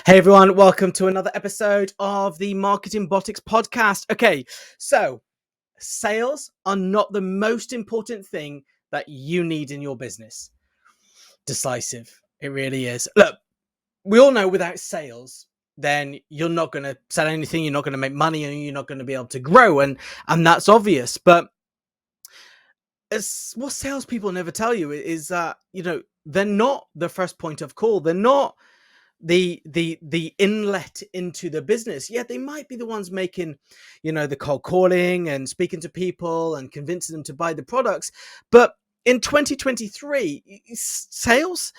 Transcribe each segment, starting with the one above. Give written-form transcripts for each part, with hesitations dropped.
Hey everyone, welcome to another episode of the Marketing Botics podcast. Okay, so sales are not the most important thing that you need in your business. Decisive. It really is. Look, we all know without sales, then you're not going to sell anything, you're not going to make money, and you're not going to be able to grow. And that's obvious. But what salespeople never tell you is that, they're not the first point of call. They're not the inlet into the business. Yeah, they might be the ones making, the cold calling and speaking to people and convincing them to buy the products. But in 2023, sales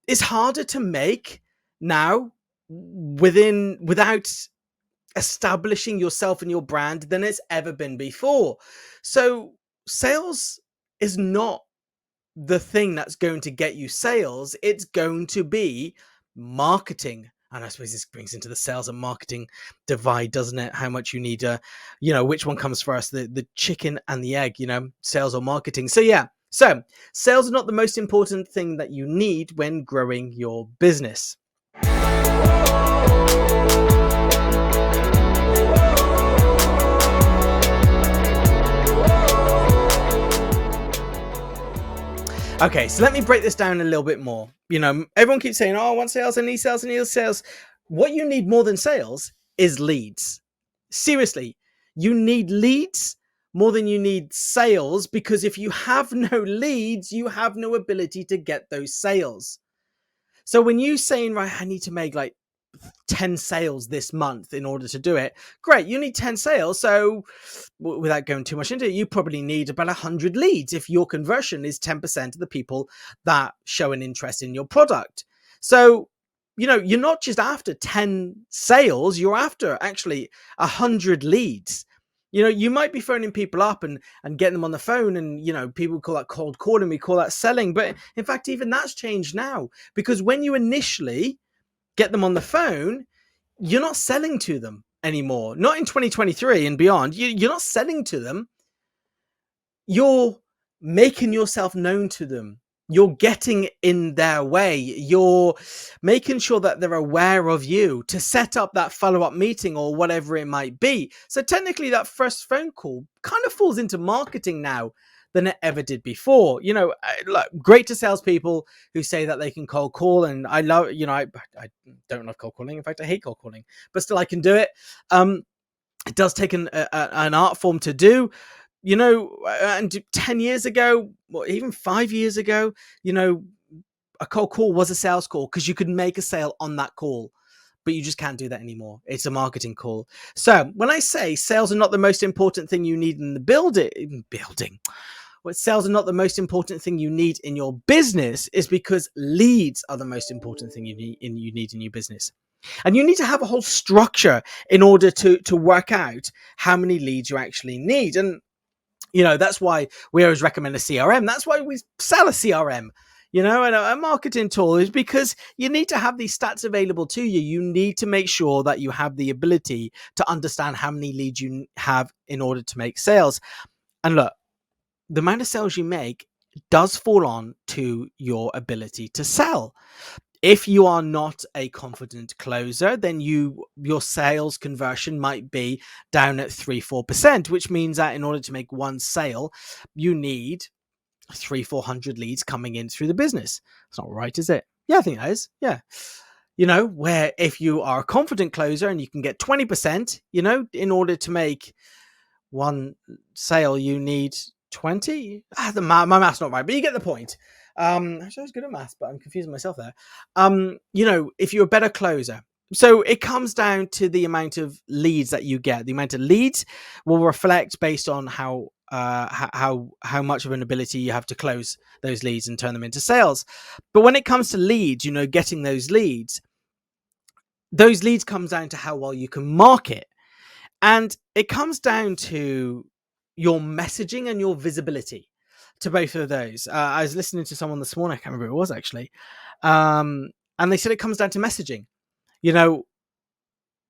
is harder to make now without establishing yourself and your brand than it's ever been before. So sales is not the thing that's going to get you sales. It's going to be marketing. And I suppose this brings into the sales and marketing divide, doesn't it? How much you need which one comes first, the chicken and the egg, sales or marketing. So sales are not the most important thing that you need when growing your business. Okay, so let me break this down a little bit more. Everyone keeps saying, oh, I want sales, I need sales, I need sales. What you need more than sales is leads. Seriously, you need leads more than you need sales, because if you have no leads, you have no ability to get those sales. So when you're saying, right, I need to make like 10 sales this month in order to do it, great, you need 10 sales. So without going too much into it, you probably need about 100 leads if your conversion is 10% of the people that show an interest in your product. So you're not just after 10 sales, you're after actually 100 leads. You might be phoning people up and getting them on the phone, and people call that cold calling, we call that selling. But in fact, even that's changed now, because when you initially get them on the phone, you're not selling to them anymore. Not in 2023 and beyond. You're not selling to them. You're making yourself known to them. You're getting in their way. You're making sure that they're aware of you to set up that follow-up meeting or whatever it might be. So technically that first phone call kind of falls into marketing now than it ever did before. Look, great to salespeople who say that they can cold call, and I love, I don't love cold calling. In fact, I hate cold calling, but still I can do it. It does take an art form to do, and 10 years ago, or even 5 years ago, a cold call was a sales call because you could make a sale on that call. But you just can't do that anymore. It's a marketing call. So when I say sales are not the most important thing you need in the building, what sales are not the most important thing you need in your business is because leads are the most important thing you need in your business. And you need to have a whole structure in order to work out how many leads you actually need. And that's why we always recommend a CRM. That's why we sell a CRM. And a marketing tool is because you need to have these stats available to you. You need to make sure that you have the ability to understand how many leads you have in order to make sales. And look, the amount of sales you make does fall on to your ability to sell. If you are not a confident closer, then your sales conversion might be down at 3-4%, which means that in order to make one sale, you need 300-400 leads coming in through the business. It's not right, is it? Yeah, I think that is. Yeah. Where if you are a confident closer and you can get 20%, in order to make one sale, you need 20. My math's not right, but you get the point. Actually, I was good at maths, but I'm confusing myself there. If you're a better closer, so it comes down to the amount of leads that you get. The amount of leads will reflect based on how much of an ability you have to close those leads and turn them into sales. But when it comes to leads, getting those leads comes down to how well you can market. And it comes down to your messaging and your visibility to both of those. I was listening to someone this morning, I can't remember who it was actually. And they said it comes down to messaging.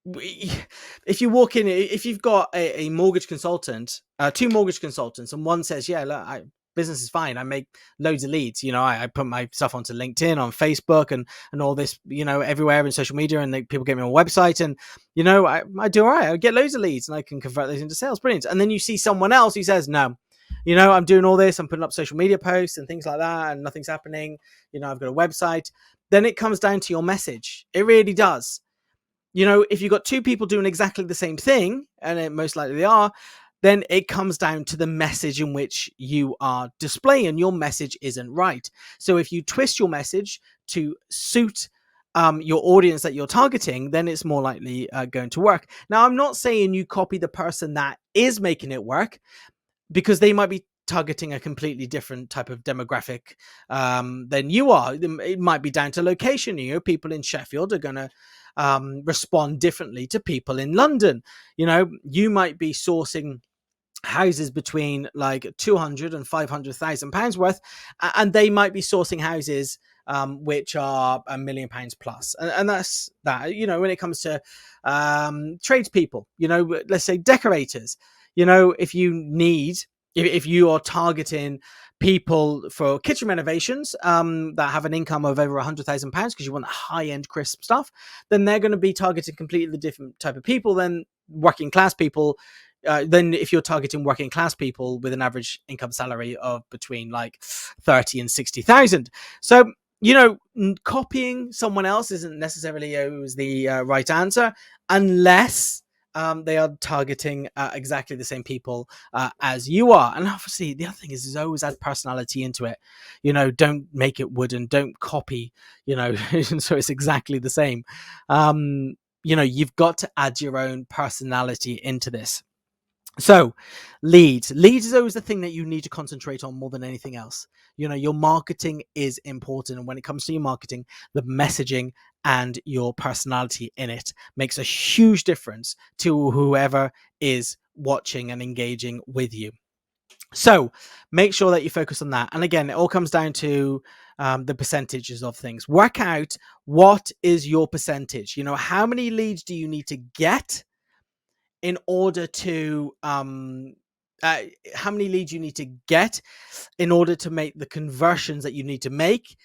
If you walk in, if you've got a mortgage consultant, two mortgage consultants, and one says, yeah, look, business is fine. I make loads of leads. I put my stuff onto LinkedIn, on Facebook, and all this, everywhere in social media, and people get me on a website, and I do all right. I get loads of leads, and I can convert those into sales. Brilliant. And then you see someone else who says, no, I'm doing all this. I'm putting up social media posts and things like that, and nothing's happening. I've got a website. Then it comes down to your message. It really does. If you've got two people doing exactly the same thing, and most likely they are, then it comes down to the message in which you are displaying. Your message isn't right. So if you twist your message to suit your audience that you're targeting, then it's more likely going to work. Now, I'm not saying you copy the person that is making it work, because they might be targeting a completely different type of demographic than you are. It might be down to location. People in Sheffield are going to respond differently to people in London. You might be sourcing houses between like 200 and 500,000 pounds worth, and they might be sourcing houses which are £1 million plus, and that's that. When it comes to tradespeople, let's say decorators, if you are targeting people for kitchen renovations that have an income of over £100,000 because you want high-end crisp stuff, then they're going to be targeting completely different type of people than working class people. Then if you're targeting working class people with an average income salary of between like 30 and 60,000. So, copying someone else isn't necessarily always the right answer, unless they are targeting exactly the same people as you are. And obviously the other thing is always add personality into it. Don't make it wooden, don't copy, so it's exactly the same. You've got to add your own personality into this. So leads is always the thing that you need to concentrate on more than anything else. Your marketing is important. And when it comes to your marketing, the messaging and your personality in it makes a huge difference to whoever is watching and engaging with you. So make sure that you focus on that. And again, it all comes down to the percentages of things. Work out what is your percentage. How many leads do you need to get in order to how many leads you need to get in order to make the conversions that you need to make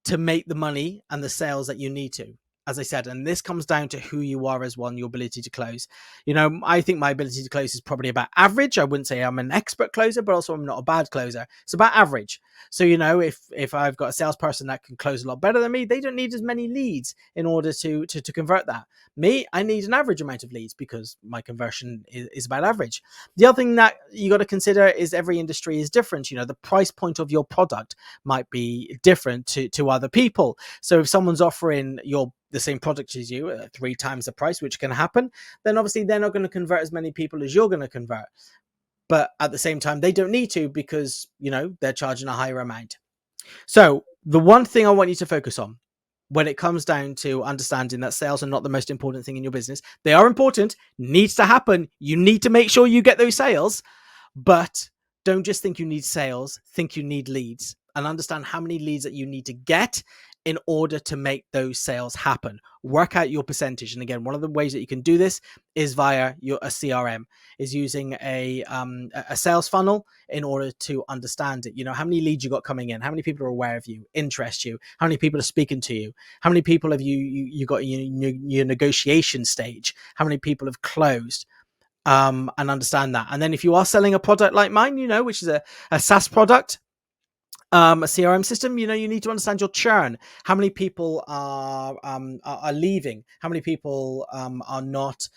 the money and the sales that you need to. As I said, and this comes down to who you are as well, and your ability to close. I think my ability to close is probably about average. I wouldn't say I'm an expert closer, but also I'm not a bad closer. It's about average. So, if I've got a salesperson that can close a lot better than me, they don't need as many leads in order to convert that. Me, I need an average amount of leads because my conversion is about average. The other thing that you got to consider is every industry is different. The price point of your product might be different to other people. So if someone's offering the same product as you at 3 times the price, which can happen, then obviously they're not going to convert as many people as you're going to convert. But at the same time, they don't need to, because they're charging a higher amount. So the one thing I want you to focus on when it comes down to understanding that sales are not the most important thing in your business, they are important, needs to happen. You need to make sure you get those sales, but don't just think you need sales, think you need leads, and understand how many leads that you need to get in order to make those sales happen. Work out your percentage. And again, one of the ways that you can do this is via a CRM, is using a sales funnel in order to understand it. How many leads you got coming in, how many people are aware of you, interest you, how many people are speaking to you, how many people have you got in your negotiation stage, how many people have closed. And understand that. And then if you are selling a product like mine, which is a SaaS product, a CRM system, you need to understand your churn. How many people are leaving? How many people are not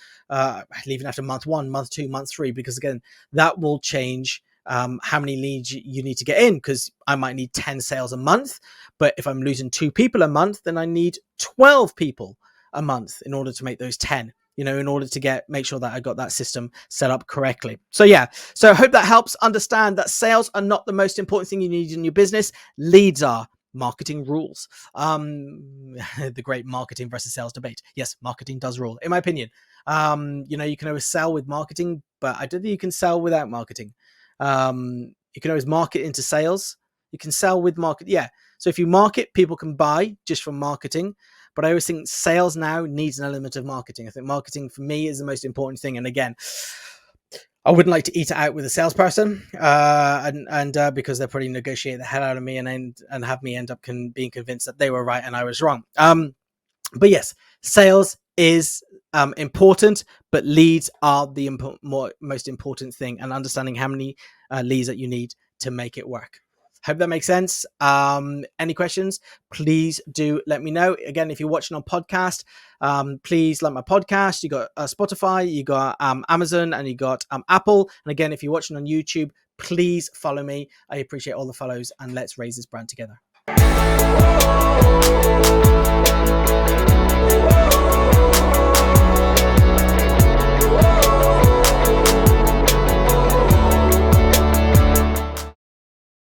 leaving after month 1, month 2, month 3? Because again, that will change how many leads you need to get in, because I might need 10 sales a month, but if I'm losing 2 people a month, then I need 12 people a month in order to make those 10. In order to make sure that I got that system set up correctly. So I hope that helps understand that sales are not the most important thing you need in your business. Leads are. Marketing rules. The great marketing versus sales debate. Yes, marketing does rule, in my opinion. You can always sell with marketing, but I don't think you can sell without marketing. You can always market into sales. You can sell with market. Yeah. So if you market, people can buy just from marketing. But I always think sales now needs an element of marketing. I think marketing for me is the most important thing. And again, I wouldn't like to eat it out with a salesperson, and because they'll probably negotiate the hell out of me and have me end up being convinced that they were right and I was wrong. But yes, sales is important, but leads are the most important thing, and understanding how many leads that you need to make it work. Hope that makes sense. Any questions, please do let me know. Again, if you're watching on podcast, please like my podcast. You got Spotify, you got Amazon, and you got Apple. And again, if you're watching on YouTube, please follow me. I appreciate all the follows, and let's raise this brand together.